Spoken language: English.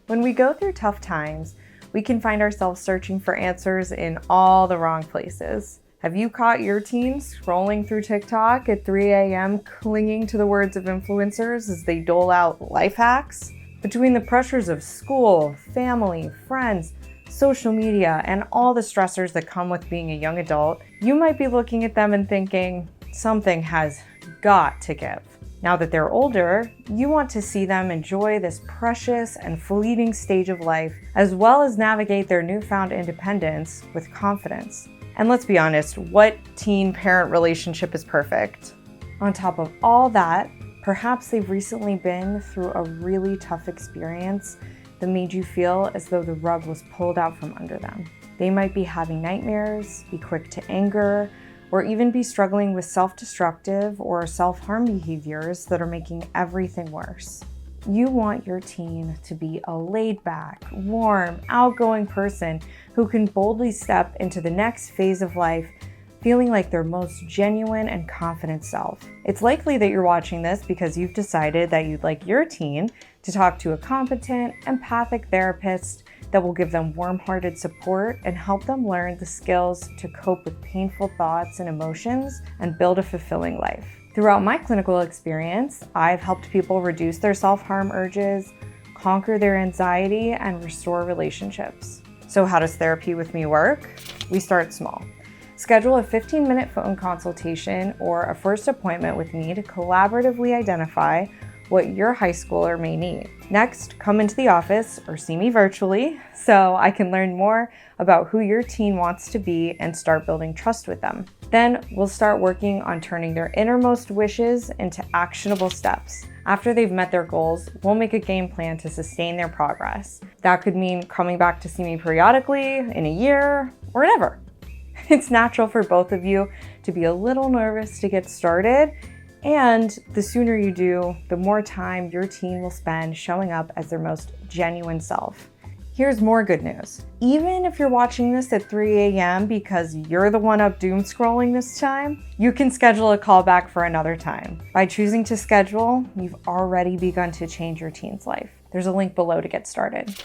When we go through tough times, we can find ourselves searching for answers in all the wrong places. Have you caught your teen scrolling through TikTok at 3 a.m. clinging to the words of influencers as they dole out life hacks? Between the pressures of school, family, friends, social media, and all the stressors that come with being a young adult, you might be looking at them and thinking, something has got to give. Now that they're older, you want to see them enjoy this precious and fleeting stage of life, as well as navigate their newfound independence with confidence. And let's be honest, what teen-parent relationship is perfect? On top of all that, perhaps they've recently been through a really tough experience that made you feel as though the rug was pulled out from under them. They might be having nightmares, be quick to anger, or even be struggling with self-destructive or self-harm behaviors that are making everything worse. You want your teen to be a laid-back, warm, outgoing person who can boldly step into the next phase of life feeling like their most genuine and confident self. It's likely that you're watching this because you've decided that you'd like your teen to talk to a competent, empathic therapist that will give them warm-hearted support and help them learn the skills to cope with painful thoughts and emotions and build a fulfilling life. Throughout my clinical experience, I've helped people reduce their self-harm urges, conquer their anxiety, and restore relationships. So how does therapy with me work? We start small. Schedule a 15-minute phone consultation or a first appointment with me to collaboratively identify what your high schooler may need. Next, come into the office or see me virtually so I can learn more about who your teen wants to be and start building trust with them. Then we'll start working on turning their innermost wishes into actionable steps. After they've met their goals, we'll make a game plan to sustain their progress. That could mean coming back to see me periodically, in a year, or never. It's natural for both of you to be a little nervous to get started, and the sooner you do, the more time your teen will spend showing up as their most genuine self. Here's more good news. Even if you're watching this at 3 a.m. because you're the one up doom scrolling this time, you can schedule a call back for another time. By choosing to schedule, you've already begun to change your teen's life. There's a link below to get started.